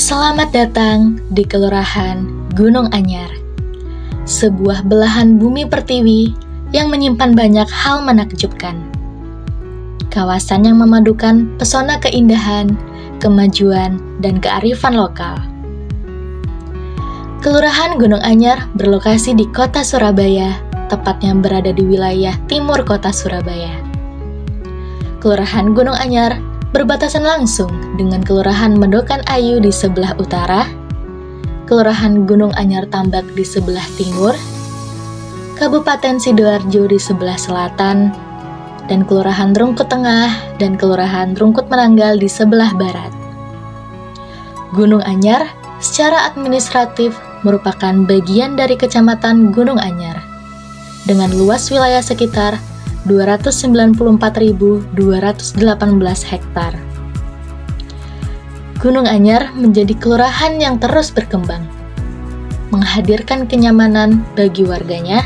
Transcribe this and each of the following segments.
Selamat datang di Kelurahan Gunung Anyar, sebuah belahan bumi pertiwi yang menyimpan banyak hal menakjubkan. Kawasan yang memadukan pesona keindahan, kemajuan, dan kearifan lokal. Kelurahan Gunung Anyar berlokasi di kota Surabaya, tepatnya berada di wilayah timur kota Surabaya. Kelurahan Gunung Anyar berbatasan langsung dengan Kelurahan Mendokan Ayu di sebelah utara, Kelurahan Gunung Anyar Tambak di sebelah timur, Kabupaten Sidoarjo di sebelah selatan, dan Kelurahan Rungkut Tengah dan Kelurahan Rungkut Menanggal di sebelah barat. Gunung Anyar secara administratif merupakan bagian dari Kecamatan Gunung Anyar, dengan luas wilayah sekitar 294.218 hektar. Gunung Anyar menjadi kelurahan yang terus berkembang, menghadirkan kenyamanan bagi warganya,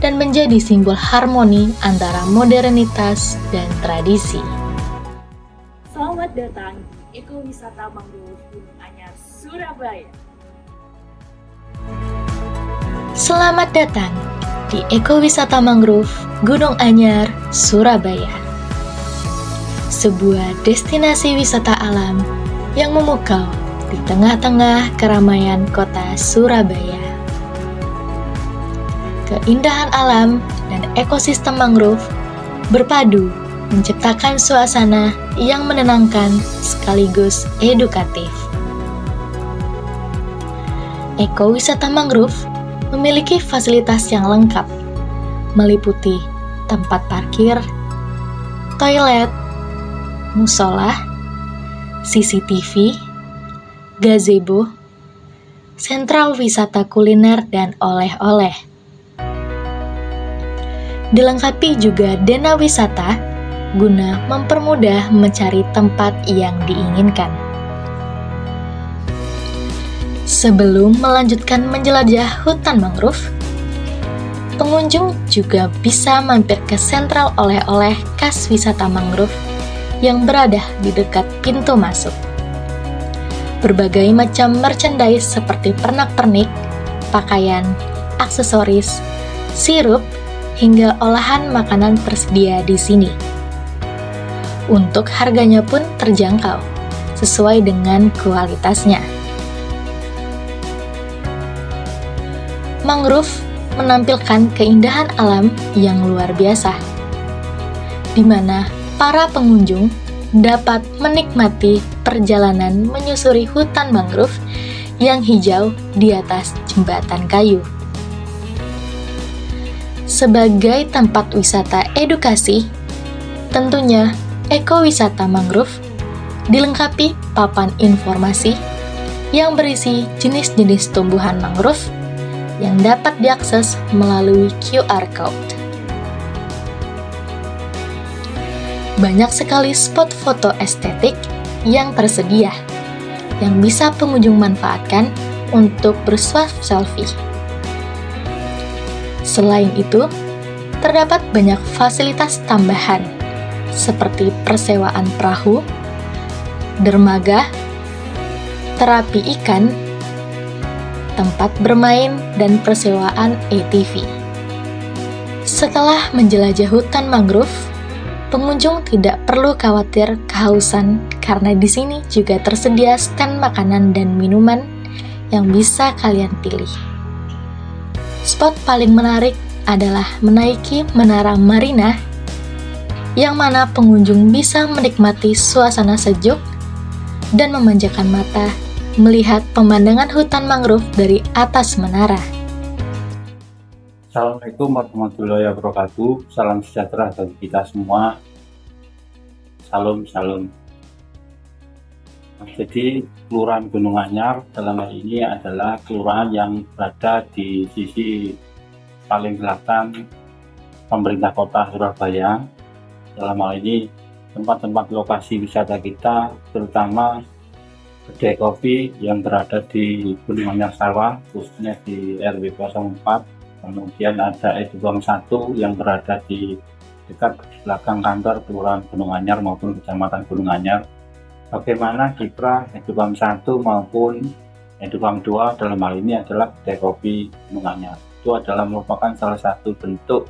dan menjadi simbol harmoni antara modernitas dan tradisi. Selamat datang di Ekowisata Mangrove Gunung Anyar, Surabaya. Selamat datang di Ekowisata Mangrove Gunung Anyar, Surabaya. Sebuah destinasi wisata alam yang memukau di tengah-tengah keramaian kota Surabaya. Keindahan alam dan ekosistem mangrove berpadu menciptakan suasana yang menenangkan sekaligus edukatif. Ekowisata mangrove memiliki fasilitas yang lengkap, meliputi tempat parkir, toilet, musola, CCTV, gazebo, sentral wisata kuliner dan oleh-oleh. Dilengkapi juga dana wisata guna mempermudah mencari tempat yang diinginkan. Sebelum melanjutkan menjelajah hutan mangrove, pengunjung juga bisa mampir ke sentral oleh-oleh khas wisata mangrove yang berada di dekat pintu masuk. Berbagai macam merchandise seperti pernak-pernik, pakaian, aksesoris, sirup, hingga olahan makanan tersedia di sini. Untuk harganya pun terjangkau, sesuai dengan kualitasnya. Mangrove menampilkan keindahan alam yang luar biasa, di mana para pengunjung dapat menikmati perjalanan menyusuri hutan mangrove yang hijau di atas jembatan kayu. Sebagai tempat wisata edukasi, tentunya ekowisata mangrove dilengkapi papan informasi yang berisi jenis-jenis tumbuhan mangrove yang dapat diakses melalui QR Code. Banyak sekali spot foto estetik yang tersedia, yang bisa pengunjung manfaatkan untuk bersuah selfie. Selain itu, terdapat banyak fasilitas tambahan, seperti persewaan perahu, dermaga, terapi ikan, tempat bermain, dan persewaan ATV. Setelah menjelajah hutan mangrove, pengunjung tidak perlu khawatir kehausan karena di sini juga tersedia stand makanan dan minuman yang bisa kalian pilih. Spot paling menarik adalah menaiki Menara Marina, yang mana pengunjung bisa menikmati suasana sejuk dan memanjakan mata melihat pemandangan hutan mangrove dari atas menara. Assalamualaikum warahmatullahi wabarakatuh. Salam sejahtera bagi kita semua. Salam. Jadi Kelurahan Gunung Anyar dalam hal ini adalah kelurahan yang berada di sisi paling selatan pemerintah kota Surabaya. Dalam hal ini tempat-tempat lokasi wisata kita, terutama kedai kopi yang berada di Gunung Anyar Sawah, khususnya di RW 04. Kemudian ada Eduang 1 yang berada di dekat belakang kantor Kelurahan Gunung Anyar maupun Kecamatan Gunung Anyar. bagaimana kiprah Edufam 1 maupun Edufam 2 dalam hal ini adalah kedai kopi Gunung Anyar. Itu adalah merupakan salah satu bentuk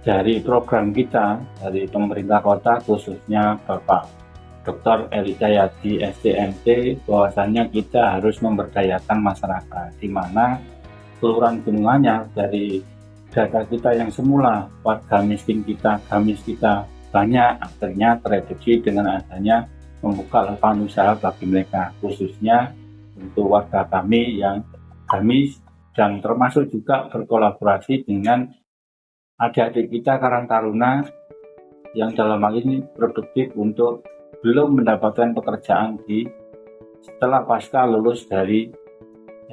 dari program kita dari pemerintah kota, khususnya Bapak Dr. Eli Cahyadi SDMT, bahwasannya kita harus memberdayakan masyarakat, di mana Kelurahan Gunung Anyar dari data kita yang semula warga miskin kita, gamis kita banyak, akhirnya tereduksi dengan adanya membuka lapangan usaha bagi mereka, khususnya untuk warga kami yang gamis, dan termasuk juga berkolaborasi dengan adik-adik kita Karang Taruna yang dalam hal ini produktif untuk belum mendapatkan pekerjaan setelah pasca lulus dari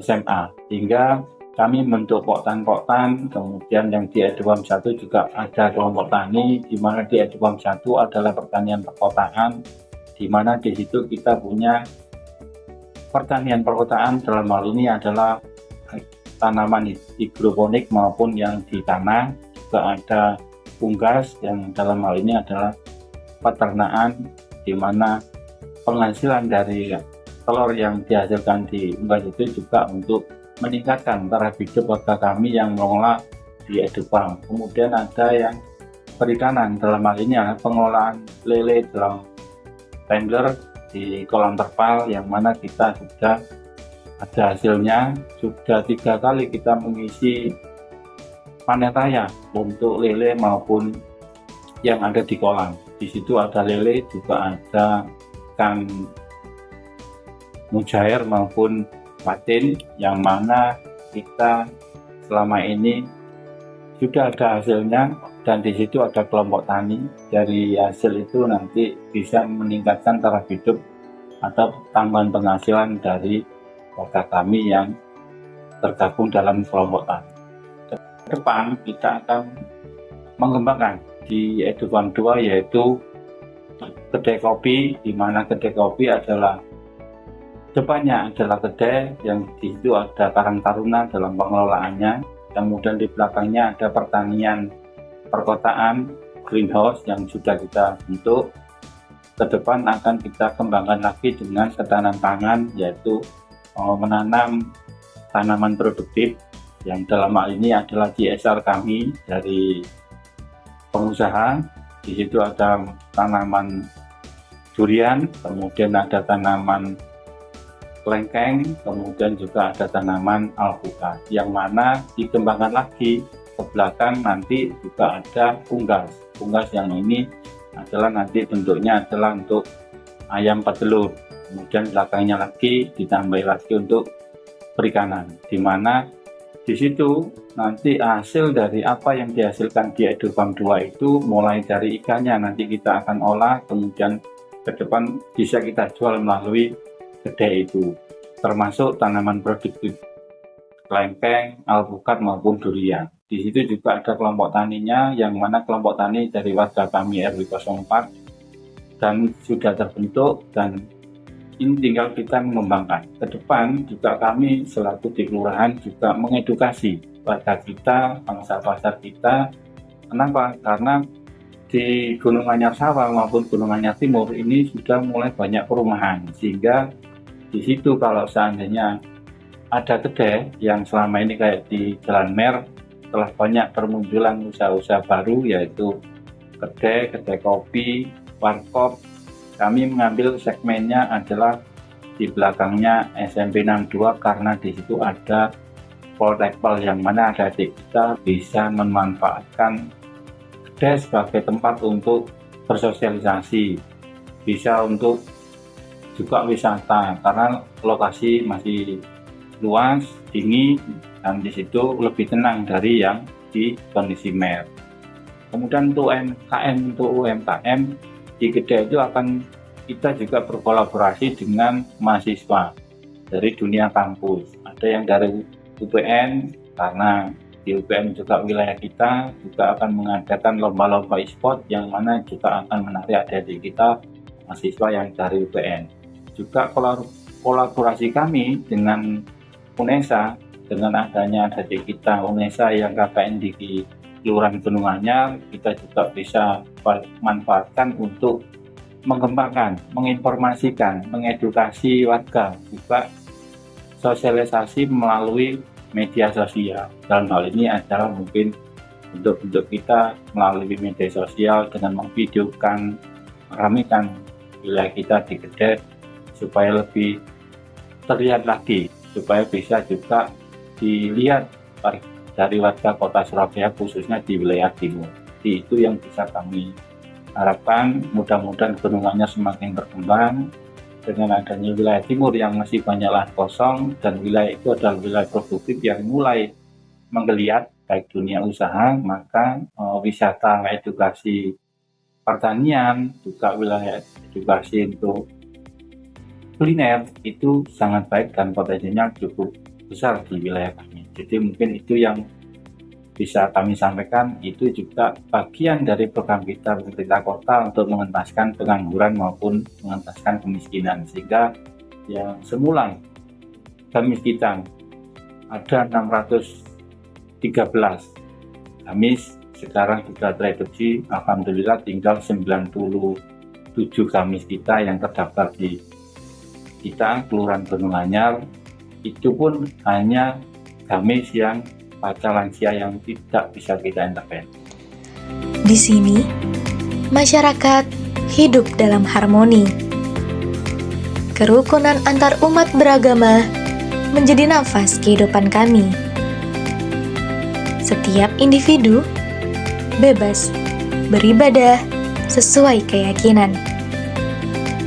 SMA, sehingga kami membentuk poktan-poktan. Kemudian yang di Edufam 1 juga ada kelompok tani, di mana di Edufam 1 adalah pertanian perkotaan, di mana di situ kita punya pertanian perkotaan. Dalam hal ini adalah tanaman hidroponik maupun yang di tanah, juga ada unggas yang dalam hal ini adalah peternakan, di mana penghasilan dari telur yang dihasilkan di unggas itu juga untuk meningkatkan taraf hidup warga kami yang mengelola di Edufam. Kemudian ada yang perikanan, dalam hal ini adalah pengelolaan lele dalam tumbler di kolam terpal, yang mana kita sudah ada hasilnya. Sudah 3 kali kita mengisi panen raya untuk lele maupun yang ada di kolam. Di situ ada lele, juga ada ikan mujair maupun patin, yang mana kita selama ini sudah ada hasilnya, dan di situ ada kelompok tani. Dari hasil itu nanti bisa meningkatkan taraf hidup atau tambahan penghasilan dari warga kami yang tergabung dalam kelompok tani. Ke depan kita akan mengembangkan di Edufam 2 yaitu kedai kopi, di mana kedai kopi adalah depannya adalah kedai yang di situ ada Karang Taruna dalam pengelolaannya, kemudian di belakangnya ada pertanian perkotaan, greenhouse yang sudah kita bentuk. Ke depan akan kita kembangkan lagi dengan ketahanan pangan, yaitu menanam tanaman produktif, yang dalam hal ini adalah CSR kami dari pengusaha. Di situ ada tanaman durian, kemudian ada tanaman kelengkeng, kemudian juga ada tanaman alpukat, yang mana dikembangkan lagi. Ke belakang nanti juga ada unggas. Unggas yang ini adalah nanti bentuknya adalah untuk ayam petelur. Kemudian belakangnya lagi ditambah lagi untuk perikanan, di mana di situ nanti hasil dari apa yang dihasilkan di Edufam 2 itu mulai dari ikannya nanti kita akan olah, kemudian ke depan bisa kita jual melalui kedai itu, termasuk tanaman produktif kelengkeng, alpukat maupun durian. Di situ juga ada kelompok taninya, yang mana kelompok tani dari warga kami RW 04 dan sudah terbentuk, dan ini tinggal kita mengembangkan. Ke depan juga kami selaku di kelurahan juga mengedukasi warga kita, pangsa pasar kita. Kenapa? Karena di Gunung Anyar Sawah maupun Gunung Anyar Timur ini sudah mulai banyak perumahan, sehingga di situ kalau seandainya ada kedai yang selama ini kayak di Jalan Mer, telah banyak bermunculan usaha-usaha baru, yaitu kedai kopi, warkop. Kami mengambil segmennya adalah di belakangnya SMP 62, karena di situ ada Poltekpal, yang mana adik kita bisa memanfaatkan kedai sebagai tempat untuk bersosialisasi, bisa untuk juga wisata, karena lokasi masih luas, tinggi, dan di situ lebih tenang dari yang di kondisi Mer. Kemudian untuk UMKM di kedai itu akan kita juga berkolaborasi dengan mahasiswa dari dunia kampus. Ada yang dari UPN, karena di UPN juga wilayah kita juga akan mengadakan lomba-lomba e-sport, yang mana juga akan menarik adik-adik kita mahasiswa yang dari UPN. Juga kolaborasi kami dengan UNESA, dengan adanya adik kita UNESA yang KKN di Kelurahan Gunung Anyar, kita juga bisa manfaatkan untuk mengembangkan, menginformasikan, mengedukasi warga, juga sosialisasi melalui media sosial. Dalam hal ini adalah mungkin bentuk-bentuk kita melalui media sosial dengan memvideokan, meramaikan wilayah kita di Gedet supaya lebih terlihat lagi, supaya bisa juga dilihat dari warga kota Surabaya khususnya di wilayah timur. Jadi itu yang bisa kami harapkan, mudah-mudahan Gunung Anyar semakin berkembang dengan adanya wilayah timur yang masih banyak lahan kosong, dan wilayah itu adalah wilayah produktif yang mulai menggeliat baik dunia usaha, maka wisata edukasi pertanian, juga wilayah edukasi untuk kuliner itu sangat baik dan potensinya cukup besar di wilayah kami. Jadi mungkin itu yang bisa kami sampaikan, itu juga bagian dari program kita pemerintah kota untuk mengentaskan pengangguran maupun mengentaskan kemiskinan, sehingga yang semula kemiskinan ada 613 gamis, sekarang sudah tereduksi, alhamdulillah tinggal 97 gamis kita yang terdaftar di kita Kelurahan Gunung Anyar. Itu pun hanya gamis yang pada lansia yang tidak bisa kita intervensi. Di sini, masyarakat hidup dalam harmoni. Kerukunan antar umat beragama menjadi nafas kehidupan kami. Setiap individu bebas beribadah sesuai keyakinan,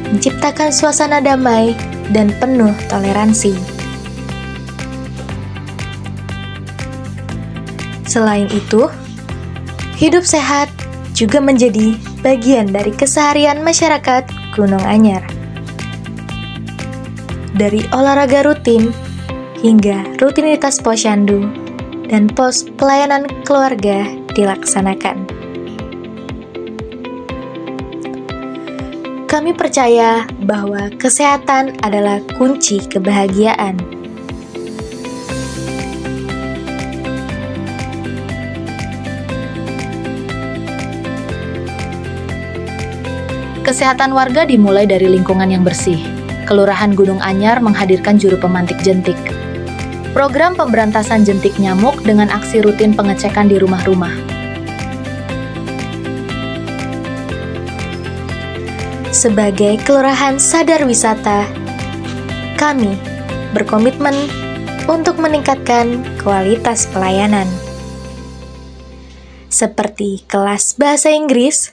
menciptakan suasana damai dan penuh toleransi. Selain itu, hidup sehat juga menjadi bagian dari keseharian masyarakat Gunung Anyar. Dari olahraga rutin hingga rutinitas posyandu dan pos pelayanan keluarga dilaksanakan. Kami percaya bahwa kesehatan adalah kunci kebahagiaan. Kesehatan warga dimulai dari lingkungan yang bersih. Kelurahan Gunung Anyar menghadirkan juru pemantik jentik. Program pemberantasan jentik nyamuk dengan aksi rutin pengecekan di rumah-rumah. Sebagai kelurahan sadar wisata, kami berkomitmen untuk meningkatkan kualitas pelayanan. Seperti kelas bahasa Inggris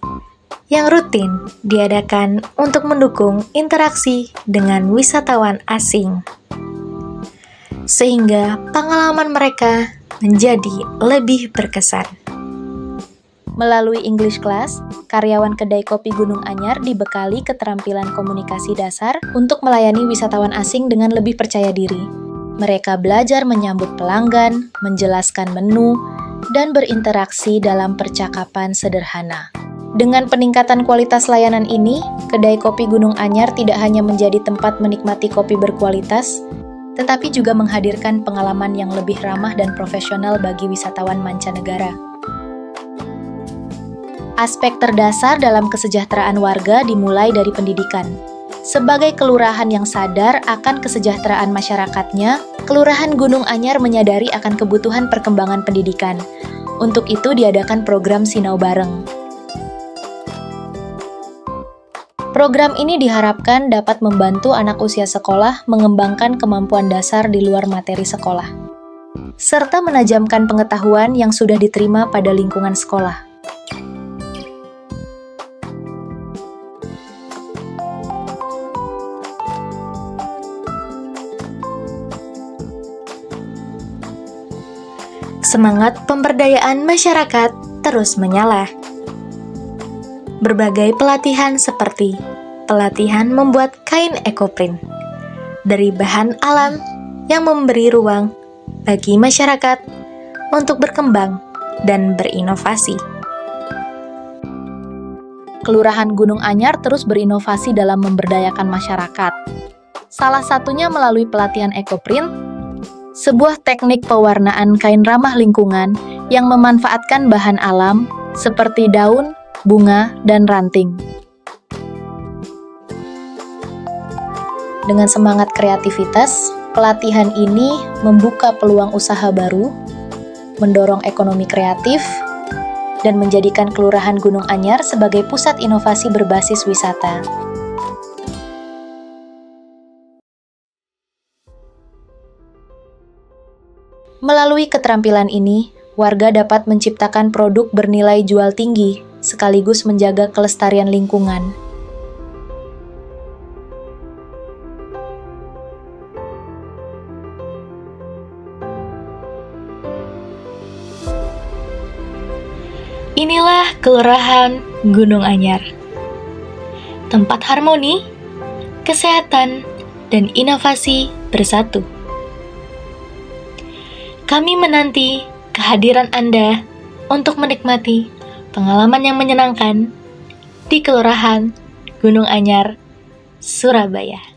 yang rutin diadakan untuk mendukung interaksi dengan wisatawan asing, sehingga pengalaman mereka menjadi lebih berkesan. Melalui English Class, karyawan kedai kopi Gunung Anyar dibekali keterampilan komunikasi dasar untuk melayani wisatawan asing dengan lebih percaya diri. Mereka belajar menyambut pelanggan, menjelaskan menu, dan berinteraksi dalam percakapan sederhana. Dengan peningkatan kualitas layanan ini, kedai kopi Gunung Anyar tidak hanya menjadi tempat menikmati kopi berkualitas, tetapi juga menghadirkan pengalaman yang lebih ramah dan profesional bagi wisatawan mancanegara. Aspek terdasar dalam kesejahteraan warga dimulai dari pendidikan. Sebagai kelurahan yang sadar akan kesejahteraan masyarakatnya, Kelurahan Gunung Anyar menyadari akan kebutuhan perkembangan pendidikan. Untuk itu diadakan program Sinau Bareng. Program ini diharapkan dapat membantu anak usia sekolah mengembangkan kemampuan dasar di luar materi sekolah, serta menajamkan pengetahuan yang sudah diterima pada lingkungan sekolah. Semangat pemberdayaan masyarakat terus menyala. Berbagai pelatihan seperti pelatihan membuat kain ekoprint dari bahan alam yang memberi ruang bagi masyarakat untuk berkembang dan berinovasi. Kelurahan Gunung Anyar terus berinovasi dalam memberdayakan masyarakat. Salah satunya melalui pelatihan ekoprint, sebuah teknik pewarnaan kain ramah lingkungan yang memanfaatkan bahan alam seperti daun, bunga, dan ranting. Dengan semangat kreativitas, pelatihan ini membuka peluang usaha baru, mendorong ekonomi kreatif, dan menjadikan Kelurahan Gunung Anyar sebagai pusat inovasi berbasis wisata. Melalui keterampilan ini, warga dapat menciptakan produk bernilai jual tinggi, sekaligus menjaga kelestarian lingkungan. Inilah Kelurahan Gunung Anyar. Tempat harmoni, kesehatan, dan inovasi bersatu. Kami menanti kehadiran Anda untuk menikmati pengalaman yang menyenangkan di Kelurahan Gunung Anyar, Surabaya.